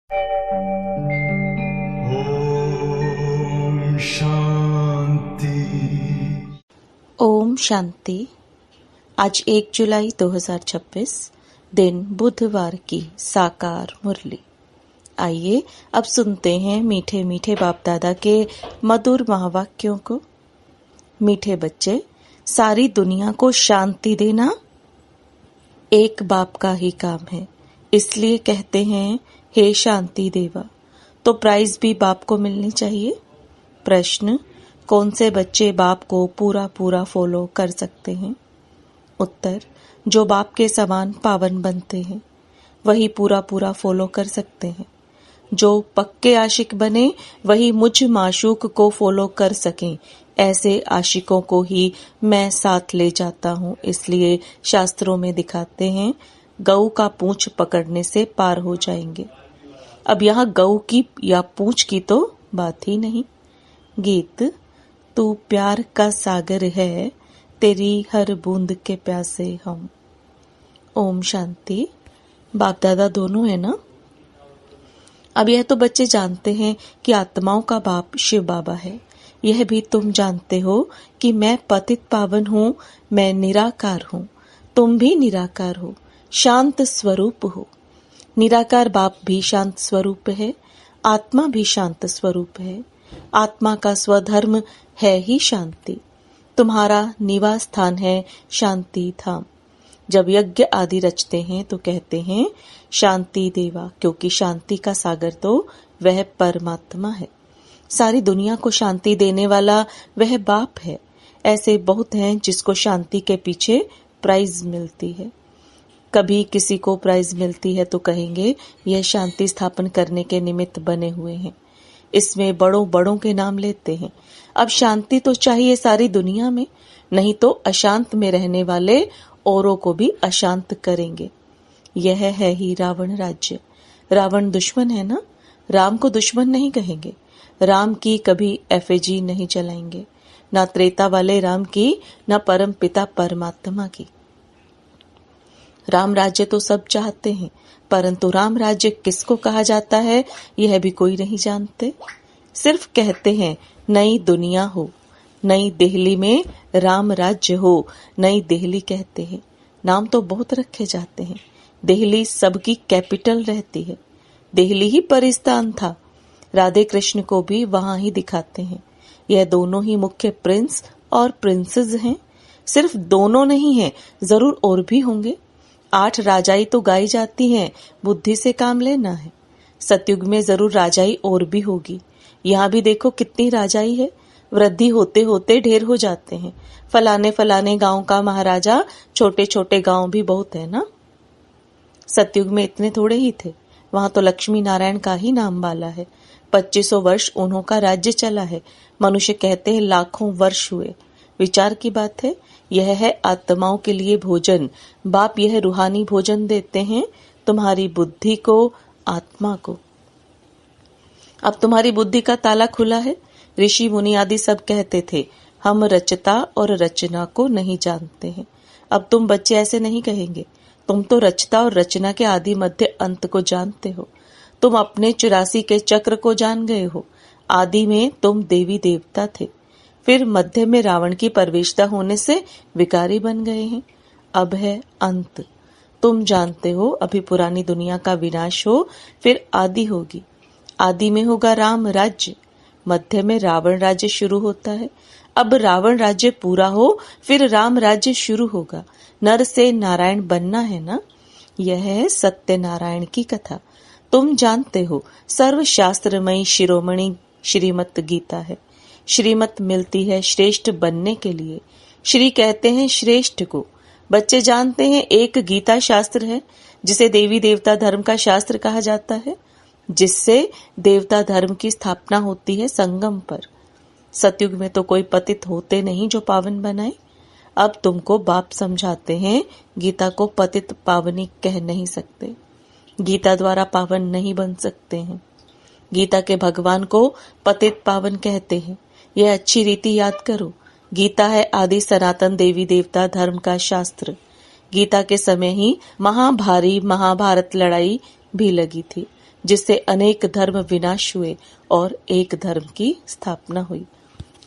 ओम शांति। ओम शांति। आज 1 जुलाई 2026 दिन बुधवार की साकार मुरली। आइए अब सुनते हैं मीठे मीठे बाप दादा के मधुर महावाक्यों को। मीठे बच्चे, सारी दुनिया को शांति देना एक बाप का ही काम है, इसलिए कहते हैं हे शांति देवा। तो प्राइज भी बाप को मिलनी चाहिए। प्रश्न, कौन से बच्चे बाप को पूरा पूरा फॉलो कर सकते हैं? उत्तर, जो बाप के समान पावन बनते हैं वही पूरा पूरा फॉलो कर सकते हैं। जो पक्के आशिक बने वही मुझ माशूक को फॉलो कर सकें। ऐसे आशिकों को ही मैं साथ ले जाता हूँ। इसलिए शास्त्रों में दिखाते हैं गऊ का पूंछ पकड़ने से पार हो जाएंगे। अब यहाँ गऊ की या पूंछ की तो बात ही नहीं। गीत, तू प्यार का सागर है, तेरी हर बूंद के प्यासे हम। ओम शांति। बाप दादा दोनों है ना। अब यह तो बच्चे जानते हैं कि आत्माओं का बाप शिव बाबा है। यह भी तुम जानते हो कि मैं पतित पावन हूँ, मैं निराकार हूँ, तुम भी निराकार हो, शांत स्वरूप हो। निराकार बाप भी शांत स्वरूप है, आत्मा भी शांत स्वरूप है। आत्मा का स्वधर्म है ही शांति। तुम्हारा निवास स्थान है शांति धाम। जब यज्ञ आदि रचते हैं तो कहते हैं शांति देवा, क्योंकि शांति का सागर तो वह परमात्मा है। सारी दुनिया को शांति देने वाला वह बाप है। ऐसे बहुत हैं जिसको शांति के पीछे प्राइज मिलती है। कभी किसी को प्राइज मिलती है तो कहेंगे यह शांति स्थापन करने के निमित्त बने हुए हैं। इसमें बड़ों बड़ों के नाम लेते हैं। अब शांति तो चाहिए सारी दुनिया में, नहीं तो अशांत में रहने वाले औरों को भी अशांत करेंगे। यह है ही रावण राज्य। रावण दुश्मन है ना, राम को दुश्मन नहीं कहेंगे। राम की कभी एफएजी नहीं चलाएंगे, ना त्रेता वाले राम की, ना परम पिता परमात्मा की। राम राज्य तो सब चाहते हैं, परंतु राम राज्य किसको कहा जाता है यह भी कोई नहीं जानते। सिर्फ कहते हैं नई दुनिया हो, नई दिल्ली में राम राज्य हो। नई दिल्ली कहते हैं, नाम तो बहुत रखे जाते हैं। दिल्ली सबकी कैपिटल रहती है। दिल्ली ही परिस्थान था। राधे कृष्ण को भी वहां ही दिखाते हैं। यह दोनों ही मुख्य प्रिंस और प्रिंसेस हैं। सिर्फ दोनों नहीं हैं, जरूर और भी होंगे। 8 राजाई तो गाई जाती हैं, बुद्धि से काम लेना है। सतयुग में जरूर राजाई और भी होगी। यहाँ भी देखो कितनी राजाई है। वृद्धि होते होते ढेर हो जाते हैं। फलाने फलाने गांव का महाराजा, छोटे छोटे गांव भी बहुत है ना। सतयुग में इतने थोड़े ही थे। वहां तो लक्ष्मी नारायण का ही नाम वाला है। 2500 वर्ष उन्हों का राज्य चला है। मनुष्य कहते हैं लाखों वर्ष हुए। विचार की बात है। यह है आत्माओं के लिए भोजन। बाप यह रूहानी भोजन देते हैं तुम्हारी बुद्धि को, आत्मा को। अब तुम्हारी बुद्धि का ताला खुला है। ऋषि मुनि आदि सब कहते थे हम रचता और रचना को नहीं जानते हैं। अब तुम बच्चे ऐसे नहीं कहेंगे। तुम तो रचता और रचना के आदि मध्य अंत को जानते हो। तुम अपने 84 के चक्र को जान गए हो। आदि में तुम देवी देवता थे, फिर मध्य में रावण की प्रवेशता होने से विकारी बन गए हैं। अब है अंत। तुम जानते हो अभी पुरानी दुनिया का विनाश हो, फिर आदि होगी। आदि में होगा राम राज्य, मध्य में रावण राज्य शुरू होता है। अब रावण राज्य पूरा हो, फिर राम राज्य शुरू होगा। नर से नारायण बनना है ना। यह है सत्य नारायण की कथा। तुम जानते हो सर्वशास्त्रमयी शिरोमणि श्रीमत गीता है। श्रीमत मिलती है श्रेष्ठ बनने के लिए। श्री कहते हैं श्रेष्ठ को। बच्चे जानते हैं एक गीता शास्त्र है जिसे देवी देवता धर्म का शास्त्र कहा जाता है, जिससे देवता धर्म की स्थापना होती है संगम पर। सतयुग में तो कोई पतित होते नहीं जो पावन बनाए। अब तुमको बाप समझाते हैं गीता को पतित पावनी कह नहीं सकते। गीता द्वारा पावन नहीं बन सकते हैं। गीता के भगवान को पतित पावन कहते हैं। यह अच्छी रीति याद करो। गीता है आदि सनातन देवी देवता धर्म का शास्त्र। गीता के समय ही महाभारी महाभारत लड़ाई भी लगी थी। जिससे अनेक धर्म विनाश हुए और एक धर्म की स्थापना हुई।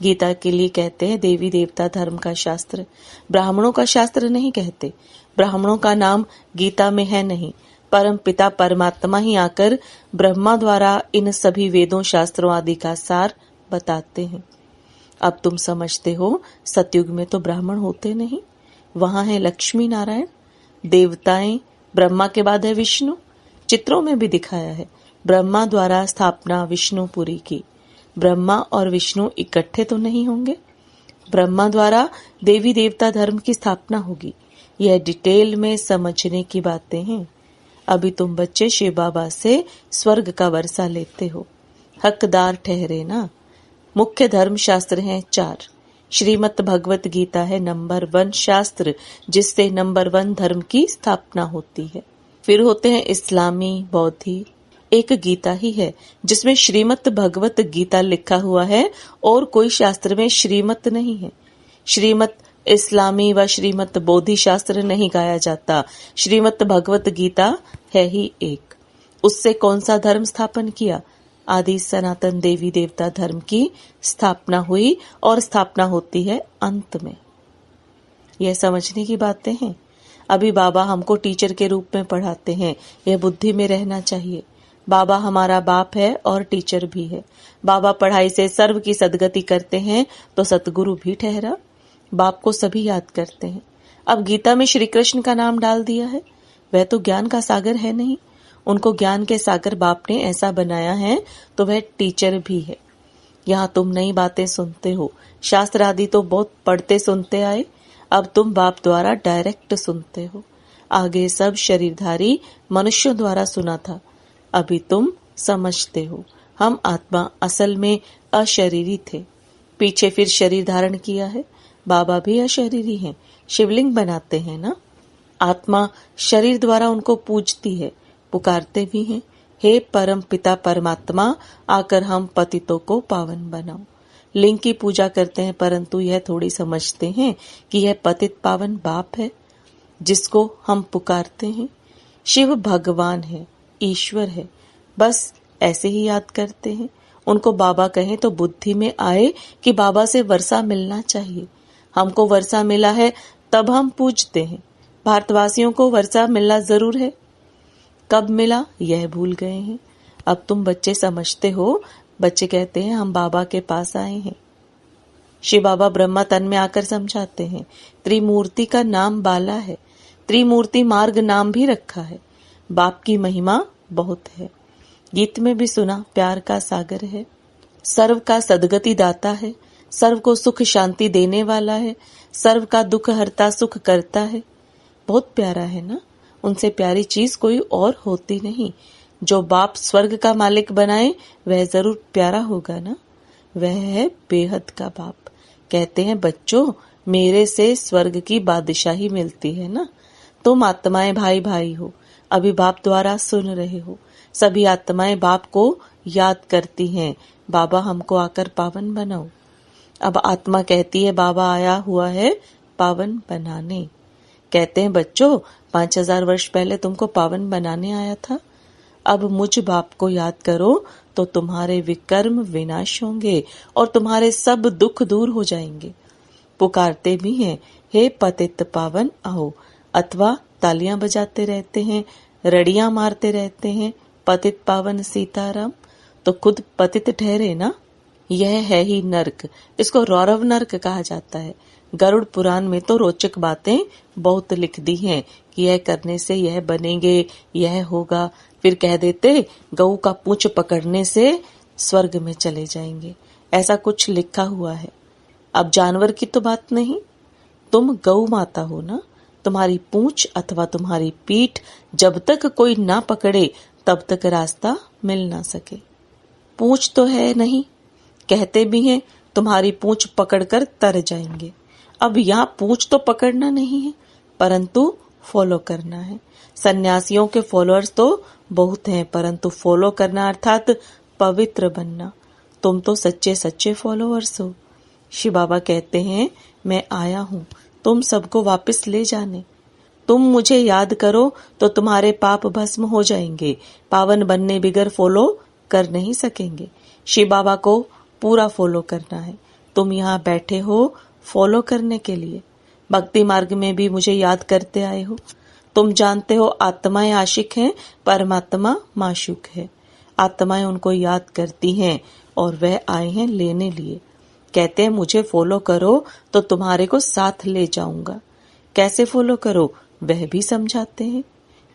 गीता के लिए कहते हैं देवी देवता धर्म का शास्त्र, ब्राह्मणों का शास्त्र नहीं कहते। ब्राह्मणों का नाम गीता में है नहीं, परम पिता परमात्मा ही आकर ब्रह्मा द्वारा इन सभी वेदों शास्त्रों आदि का सार बताते हैं। अब तुम समझते हो सतयुग में तो ब्राह्मण होते नहीं, वहां है लक्ष्मी नारायण, देवताएं, ब्रह्मा के बाद है विष्णु। चित्रों में भी दिखाया है, ब्रह्मा द्वारा स्थापना विष्णुपुरी की। ब्रह्मा और विष्णु इकट्ठे तो नहीं होंगे। ब्रह्मा द्वारा देवी देवता धर्म की स्थापना होगी। यह डिटेल में समझने की बातें हैं। अभी तुम बच्चे शिव बाबा से स्वर्ग का वर्षा लेते हो, हकदार ठहरे ना। मुख्य धर्म शास्त्र हैं 4। श्रीमद् भगवत गीता है नंबर 1 शास्त्र, जिससे नंबर 1 धर्म की स्थापना होती है। फिर होते हैं इस्लामी, बौद्धी। एक गीता ही है जिसमें श्रीमद् भगवत गीता लिखा हुआ है और कोई शास्त्र में श्रीमत नहीं है। श्रीमत इस्लामी व श्रीमत बोधि शास्त्र नहीं गाया जाता। श्रीमद् भगवत गीता है ही एक। उससे कौन सा धर्म स्थापन किया? आदि सनातन देवी देवता धर्म की स्थापना हुई और स्थापना होती है अंत में। यह समझने की बातें हैं। अभी बाबा हमको टीचर के रूप में पढ़ाते हैं, यह बुद्धि में रहना चाहिए। बाबा हमारा बाप है और टीचर भी है। बाबा पढ़ाई से सर्व की सदगति करते हैं तो सतगुरु भी ठहरा। बाप को सभी याद करते हैं। अब गीता में श्री कृष्ण का नाम डाल दिया है, वह तो ज्ञान का सागर है नहीं। उनको ज्ञान के सागर बाप ने ऐसा बनाया है तो वह टीचर भी है। यहाँ तुम नई बातें सुनते हो, शास्त्र आदि तो बहुत पढ़ते सुनते आए, अब तुम बाप द्वारा डायरेक्ट सुनते हो। आगे सब शरीरधारी मनुष्यों द्वारा सुना था, अभी तुम समझते हो। हम आत्मा असल में अशरीरी थे, पीछे फिर शरीर धारण किया है। बाबा भी अशरीरी हैं, शिवलिंग बनाते हैं ना। आत्मा शरीर द्वारा उनको पूजती है, पुकारते भी हैं, हे परम पिता परमात्मा, आकर हम पतितों को पावन बनाओ। लिंग की पूजा करते हैं, परंतु यह थोड़ी समझते हैं कि यह पतित पावन बाप है जिसको हम पुकारते हैं। शिव भगवान है, ईश्वर है, बस ऐसे ही याद करते हैं। उनको बाबा कहें तो बुद्धि में आए कि बाबा से वर्षा मिलना चाहिए। हमको वर्षा मिला है तब हम पूजते हैं। भारतवासियों को वर्षा मिलना जरूर है, कब मिला यह भूल गए हैं। अब तुम बच्चे समझते हो। बच्चे कहते हैं हम बाबा के पास आए हैं। शिव बाबा ब्रह्मा तन में आकर समझाते हैं। त्रिमूर्ति का नाम बाला है, त्रिमूर्ति मार्ग नाम भी रखा है। बाप की महिमा बहुत है। गीत में भी सुना, प्यार का सागर है, सर्व का सदगति दाता है, सर्व को सुख शांति देने वाला है, सर्व का दुख हरता सुख करता है। बहुत प्यारा है ना। उनसे प्यारी चीज कोई और होती नहीं। जो बाप स्वर्ग का मालिक बनाए वह जरूर प्यारा होगा ना। वह है बेहद का बाप। कहते हैं बच्चों, मेरे से स्वर्ग की बादशाही मिलती है ना। तुम आत्माएं भाई भाई हो, अभी बाप द्वारा सुन रहे हो। सभी आत्माएं बाप को याद करती हैं, बाबा हमको आकर पावन बनाओ। अब आत्मा कहती है बाबा आया हुआ है पावन बनाने। कहते हैं बच्चों, 5000 वर्ष पहले तुमको पावन बनाने आया था। अब मुझ बाप को याद करो तो तुम्हारे विकर्म विनाश होंगे और तुम्हारे सब दुख दूर हो जाएंगे। पुकारते भी हैं, हे पतित पावन आओ, अथवा तालियां बजाते रहते हैं, रड़ियां मारते रहते हैं, पतित पावन सीताराम। तो खुद पतित ठहरे ना। यह है ही नर्क, इसको रौरव नर्क कहा जाता है। गरुड़ पुराण में तो रोचक बातें बहुत लिख दी हैं कि यह करने से यह बनेंगे, यह होगा। फिर कह देते गऊ का पूंछ पकड़ने से स्वर्ग में चले जाएंगे, ऐसा कुछ लिखा हुआ है। अब जानवर की तो बात नहीं, तुम गऊ माता हो ना। तुम्हारी पूंछ अथवा तुम्हारी पीठ जब तक कोई ना पकड़े तब तक रास्ता मिल ना सके। पूंछ तो है नहीं, कहते भी हैं तुम्हारी पूंछ पकड़कर तर जाएंगे। अब यहाँ पूंछ तो पकड़ना नहीं है, परंतु फॉलो करना है। सन्यासियों के फॉलोअर्स तो बहुत हैं, परंतु फॉलो करना अर्थात पवित्र बनना। तुम तो सच्चे सच्चे फॉलोअर्स हो। शिव बाबा कहते हैं मैं आया हूँ तुम सबको वापस ले जाने। तुम मुझे याद करो तो तुम्हारे पाप भस्म हो जाएंगे। पावन बनने बिगर फॉलो कर नहीं सकेंगे। शिव बाबा को पूरा फॉलो करना है। तुम यहाँ बैठे हो फॉलो करने के लिए। भक्ति मार्ग में भी मुझे याद करते आए हो। तुम जानते हो आत्माएं आशिक हैं, परमात्मा माशूक है। आत्माएं उनको याद करती हैं और वह आए हैं लेने लिए। कहते हैं मुझे फॉलो करो तो तुम्हारे को साथ ले जाऊंगा। कैसे फॉलो करो वह भी समझाते हैं।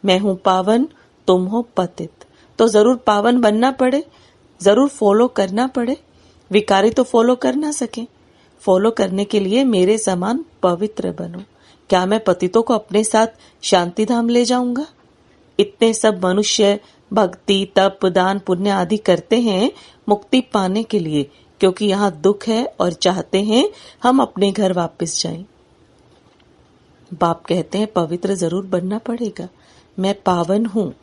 मैं हूं पावन, तुम हो पतित, तो जरूर पावन बनना पड़े, जरूर फॉलो करना पड़े। विकारी तो फॉलो कर ना सके। फॉलो करने के लिए मेरे समान पवित्र बनो। क्या मैं पतितों को अपने साथ शांति धाम ले जाऊंगा? इतने सब मनुष्य भक्ति, तप, दान, पुण्य आदि करते हैं मुक्ति पाने के लिए, क्योंकि यहाँ दुख है और चाहते हैं हम अपने घर वापस जाएं। बाप कहते हैं पवित्र जरूर बनना पड़ेगा। मैं पावन हूँ,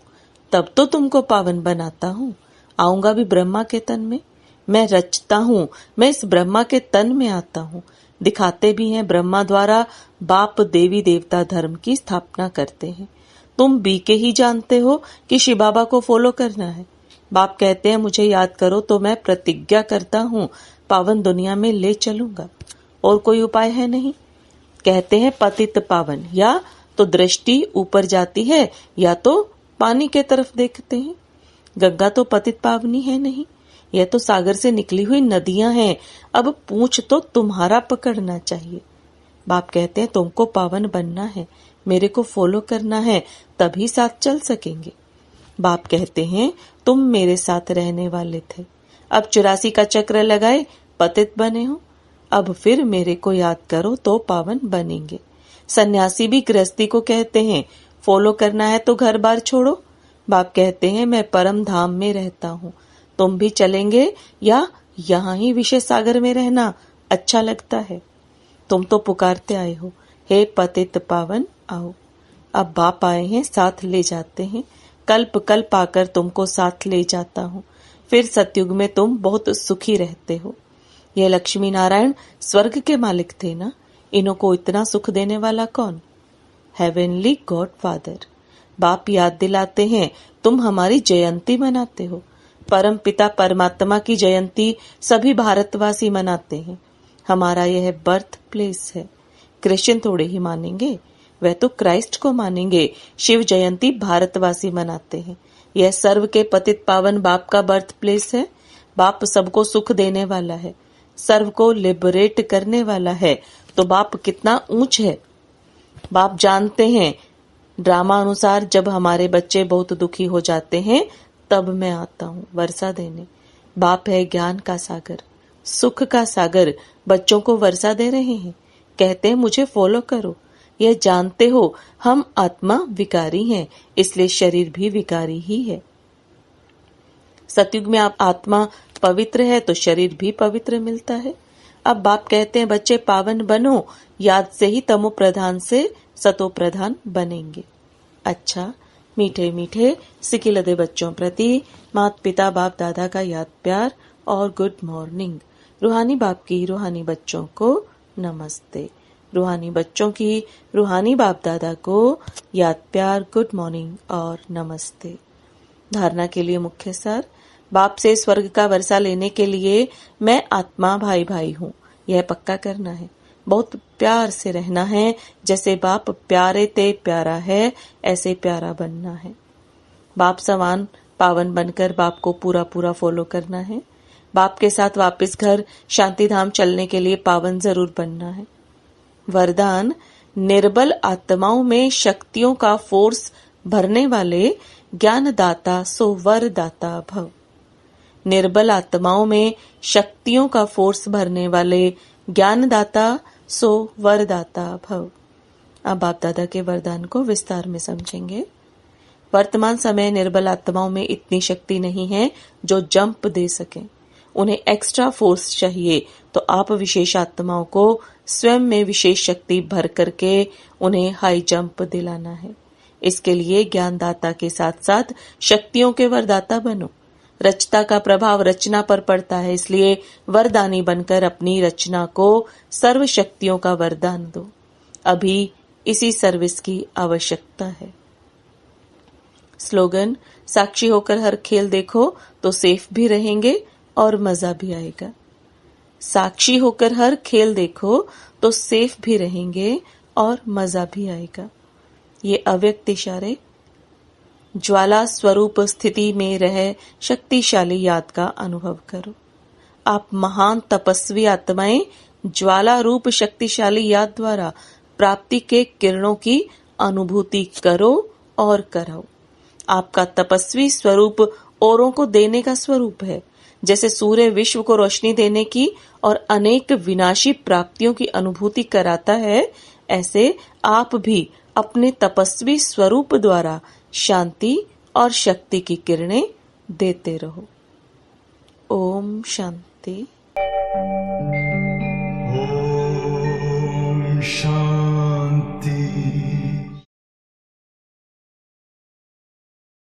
तब तो तुमको पावन बनाता हूँ। आऊंगा भी ब्रह्मा के तन में। मैं रचता हूँ, मैं इस ब्रह्मा के तन में आता हूँ। दिखाते भी हैं ब्रह्मा द्वारा बाप देवी देवता धर्म की स्थापना करते हैं। तुम बीके ही जानते हो कि शिव बाबा को फॉलो करना है। बाप कहते हैं मुझे याद करो तो मैं प्रतिज्ञा करता हूँ पावन दुनिया में ले चलूंगा। और कोई उपाय है नहीं। कहते हैं पतित पावन, या तो दृष्टि ऊपर जाती है या तो पानी के तरफ देखते हैं। गंगा तो पतित पावनी है नहीं, यह तो सागर से निकली हुई नदियां हैं। अब पूंछ तो तुम्हारा पकड़ना चाहिए। बाप कहते हैं तुमको पावन बनना है, मेरे को फॉलो करना है, तभी साथ चल सकेंगे। बाप कहते हैं तुम मेरे साथ रहने वाले थे, अब 84 का चक्र लगाए पतित बने हो। अब फिर मेरे को याद करो तो पावन बनेंगे। सन्यासी भी गृहस्थी को कहते हैं फॉलो करना है तो घर बार छोड़ो। बाप कहते हैं मैं परम धाम में रहता हूँ, तुम भी चलेंगे या यहाँ ही विषय सागर में रहना अच्छा लगता है? तुम तो पुकारते आए हो, हे पतित पावन आओ। अब बाप आए हैं, साथ ले जाते हैं। कल्प कल्प आकर तुमको साथ ले जाता हूँ। फिर सतयुग में तुम बहुत सुखी रहते हो। यह लक्ष्मी नारायण स्वर्ग के मालिक थे ना, इन्हों को इतना सुख देने वाला कौन? Heavenly God father. बाप याद दिलाते हैं तुम हमारी जयंती मनाते हो। परम पिता परमात्मा की जयंती सभी भारतवासी मनाते हैं। हमारा यह बर्थ प्लेस है। क्रिश्चियन थोड़े ही मानेंगे, वह तो क्राइस्ट को मानेंगे। शिव जयंती भारतवासी मनाते हैं। यह सर्व के पतित पावन बाप का बर्थ प्लेस है। बाप सबको सुख देने वाला है, सर्व को लिबरेट करने वाला है। तो बाप कितना ऊंच है। बाप जानते हैं ड्रामा अनुसार जब हमारे बच्चे बहुत दुखी हो जाते हैं तब मैं आता हूँ वर्षा देने। बाप है ज्ञान का सागर, सुख का सागर, बच्चों को वर्षा दे रहे हैं। कहते हैं मुझे फॉलो करो। यह जानते हो हम आत्मा विकारी हैं, इसलिए शरीर भी विकारी ही है। सतयुग में आप आत्मा पवित्र है तो शरीर भी पवित्र मिलता है। अब बाप कहते हैं बच्चे पावन बनो, याद से ही तमो प्रधान से सतो प्रधान बनेंगे। अच्छा, मीठे मीठे सिकिलदे बच्चों प्रति माता पिता बाप दादा का याद प्यार और गुड मॉर्निंग। रूहानी बाप की रूहानी बच्चों को नमस्ते। रूहानी बच्चों की रूहानी बाप दादा को याद प्यार, गुड मॉर्निंग और नमस्ते। धारणा के लिए मुख्य सार। बाप से स्वर्ग का वर्षा लेने के लिए मैं आत्मा भाई भाई हूँ, यह पक्का करना है। बहुत प्यार से रहना है। जैसे बाप प्यारे ते प्यारा है, ऐसे प्यारा बनना है। बाप समान पावन बनकर बाप को पूरा पूरा फॉलो करना है। बाप के साथ वापस घर शांति धाम चलने के लिए पावन जरूर बनना है। वरदान, निर्बल आत्माओं में शक्तियों का फोर्स भरने वाले ज्ञानदाता सो वरदाता भव। निर्बल आत्माओं में शक्तियों का फोर्स भरने वाले ज्ञानदाता सो वरदाता भव। अब बाप दादा के वरदान को विस्तार में समझेंगे। वर्तमान समय निर्बल आत्माओं में इतनी शक्ति नहीं है जो जंप दे सके। उन्हें एक्स्ट्रा फोर्स चाहिए, तो आप विशेष आत्माओं को स्वयं में विशेष शक्ति भर करके उन्हें हाई जंप दिलाना है। इसके लिए ज्ञानदाता के साथ साथ शक्तियों के वरदाता बनो। रचता का प्रभाव रचना पर पड़ता है, इसलिए वरदानी बनकर अपनी रचना को सर्व शक्तियों का वरदान दो। अभी इसी सर्विस की आवश्यकता है। स्लोगन, साक्षी होकर हर खेल देखो तो सेफ भी रहेंगे और मजा भी आएगा। साक्षी होकर हर खेल देखो तो सेफ भी रहेंगे और मजा भी आएगा। ये अव्यक्त इशारे ज्वाला स्वरूप स्थिति में रह शक्तिशाली याद का अनुभव करो। आप महान तपस्वी आत्माएं ज्वाला रूप शक्तिशाली याद द्वारा प्राप्ति के किरणों की अनुभूति करो और कराओ। आपका तपस्वी स्वरूप औरों को देने का स्वरूप है। जैसे सूर्य विश्व को रोशनी देने की और अनेक विनाशी प्राप्तियों की अनुभूति कराता है, ऐसे आप भी अपने तपस्वी स्वरूप द्वारा शांति और शक्ति की किरणें देते रहो। ओम शांति। Om Shanti.